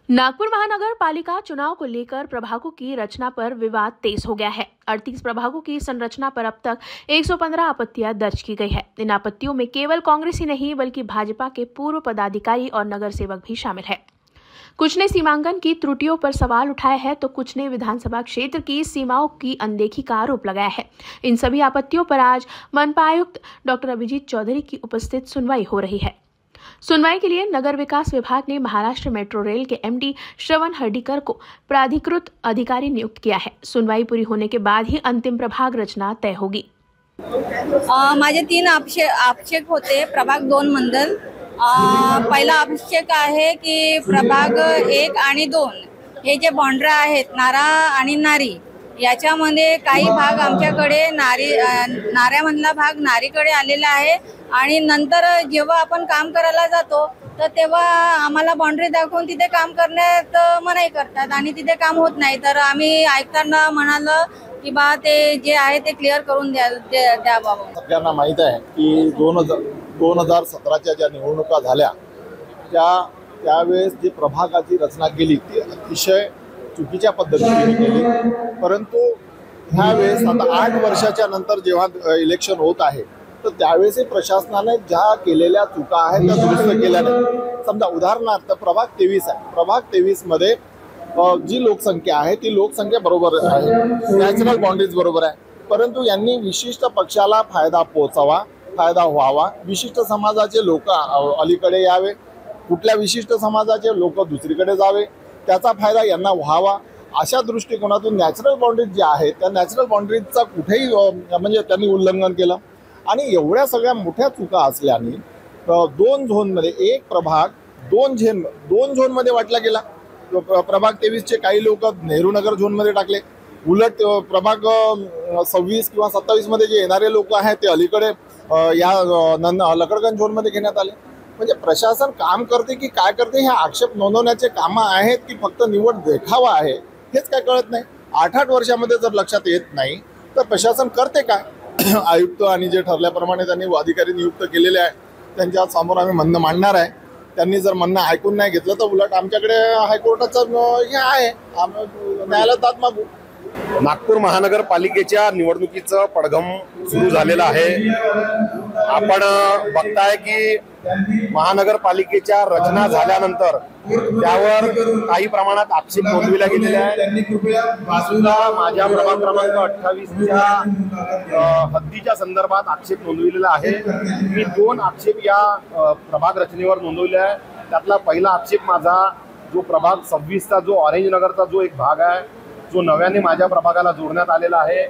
नागपुर महानगर पालिका चुनाव को लेकर प्रभागों की रचना पर विवाद तेज हो गया है। 38 प्रभागों की संरचना पर अब तक 115 आपत्तियां दर्ज की गई है। इन आपत्तियों में केवल कांग्रेस ही नहीं बल्कि भाजपा के पूर्व पदाधिकारी और नगर सेवक भी शामिल है। कुछ ने सीमांकन की त्रुटियों पर सवाल उठाया है तो कुछ ने विधानसभा क्षेत्र की सीमाओं की अनदेखी का आरोप लगाया है। इन सभी आपत्तियों पर आज मनपा आयुक्त डॉक्टर अभिजीत चौधरी की उपस्थित सुनवाई हो रही है। सुनवाई के लिए नगर विकास विभाग ने महाराष्ट्र मेट्रो रेल के एमडी श्रवण हर्डीकर को प्राधिकृत अधिकारी नियुक्त किया है। सुनवाई पूरी होने के बाद ही अंतिम प्रभाग रचना तय होगी। माझे 3 आक्षेप होते प्रभाग 2 मंडल। पहिला आक्षेप आहे की प्रभाग 1 आणि 2 हे जे बाउंड्री आहेत नारा आणि नारी याच्यामध्ये काही भाग आमच्याकडे नाऱ्यामधला भाग नारीकडे आलेला आहे आणि नंतर जेव्हा आपण काम करायला जातो तर तेव्हा आम्हाला बाउंड्री दाखवून तिथे काम करण्यात मनाई करतात आणि तिथे काम होत नाही। तर आम्ही आयुक्तांना म्हणालो की बा ते जे आहे ते क्लिअर करून द्या बाबा। सगळ्यांना माहित आहे की 2017च्या ज्या निवडणुका झाल्या त्यावेळेस जी प्रभागाची रचना केली ती अतिशय चुकीच्या पद्धतीने केली। परंतु ह्यावेळेस आता 8 वर्षाच्या नंतर जेव्हा इलेक्शन होत आहे तर त्यावेळेस प्रशासनाने ज्या केलेल्या चुका आहेत त्या दुरुस्त केल्या नाही। समजा उदाहरणार्थ प्रभाग 23 आहे। प्रभाग 23 मध्ये जी लोकसंख्या आहे ती लोकसंख्या बरोबर आहे, नॅचरल बाउंड्रीज बरोबर आहे, परंतु यांनी विशिष्ट पक्षाला फायदा पोहोचावा, फायदा व्हावा, विशिष्ट समाजाचे लोक अलीकडे यावे, कुठल्या विशिष्ट समाजाचे लोक दुसरीकडे जावे, त्याचा फायदा यांना व्हावा, अशा दृष्टिकोनातून नॅचरल बाउंड्रीज जे आहेत त्या नॅचरल बाउंड्रीजचा कुठेही म्हणजे त्यांनी उल्लंघन केलं आणि एवढ्या सगळ्या मोठ्या चुका असल्याने 2 झोनमध्ये एक प्रभाग 2 झोनमध्ये वाटला गेला। प्रभाग 23 चे काही लोक नेहरू नगर झोनमध्ये टाकले, उलट प्रभाग 26 किंवा 27 मध्ये जे येणारे लोक आहेत ते अलीकडे या लकडगंज झोनमध्ये घेण्यात आले। म्हणजे प्रशासन काम करते की काय करते हे आक्षेप नोंदवण्याचे काम आहेत की फक्त निवड देखावा आहे हेच काय कळत नाही। 8 वर्षामध्ये जर लक्षात येत नाही तर प्रशासन करते काय? आयुक्त आणि जे ठरल्याप्रमाणे त्यांनी अधिकारी नियुक्त केलेले आहे त्यांच्या समोर आम्ही म्हणणं मांडणार आहे। त्यांनी जर म्हणणं ऐकून नाही घेतलं तर उलट आमच्याकडे हायकोर्टाचं हे आहे, न्यायालयात दाद मागू। नागपूर महानगरपालिकेच्या निवडणुकीचं पडघम सुरू झालेलं आहे। आपण बघताय की महानगरपालिकेच्या रचना झाल्यानंतर त्यावर काही प्रमाणात आक्षेप नोंदविले गेलेले आहेत। बाजूला माझ्या प्रभाग क्रमांक 28च्या हद्दीच्या संदर्भात आक्षेप नोंदविलेला आहे। मी 2 आक्षेप या प्रभाग रचनेवर नोंदवले आहे। त्यातला पहिला आक्षेप माझा जो प्रभाग 26चा जो ऑरेंज नगरचा जो एक भाग आहे जो नव्याने माझ्या प्रभागाला जोडण्यात आलेला आहे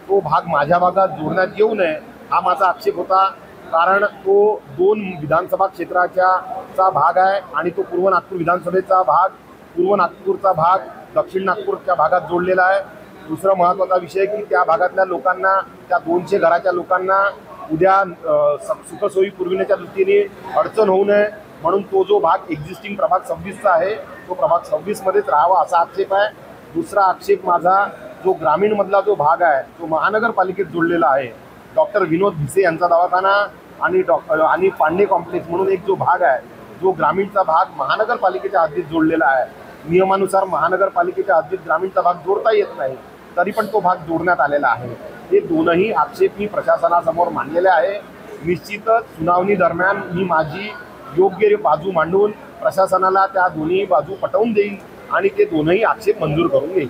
तो भाग माझ्या भागात जोडण्यात येऊ नये हा माझा आक्षेप होता। कारण तो 2 विधानसभा क्षेत्राचा भाग आहे आणि तो पूर्व नागपूर विधानसभेचा भाग, पूर्व नागपूरचा भाग दक्षिण नागपूरच्या भागात जोडलेला आहे। दुसरा महत्त्वाचा विषय की त्या भागातल्या लोकांना, त्या 200 घराच्या लोकांना उद्या सुखसोयी पुरविण्याच्या दृष्टीने अडचण होऊ नये म्हणून तो जो भाग एक्झिस्टिंग प्रभाग 26चा आहे तो प्रभाग 26 मध्येच राहावा असा आक्षेप आहे। दुसरा आक्षेप माझा जो ग्रामीण मधला जो भाग आहे तो महानगरपालिकेत जोडलेला आहे। डॉक्टर विनोद भिसे यांचा दवाखाना आणि पांडे कॉम्प्लेक्स म्हणून एक जो भाग आहे जो ग्रामीणचा भाग महानगरपालिकेच्या हद्दीत जोडलेला आहे। नियमानुसार महानगरपालिकेच्या हद्दीत ग्रामीणचा भाग जोडता येत नाही तरी पण तो भाग जोडण्यात आलेला आहे। हे दोनही आक्षेप मी प्रशासनासमोर मांडलेले आहे। निश्चितच सुनावणी दरम्यान मी माझी योग्य बाजू मांडून प्रशासनाला त्या दोन्ही बाजू पटवून देईल आणि ते दोनही आक्षेप मंजूर करून घेईल।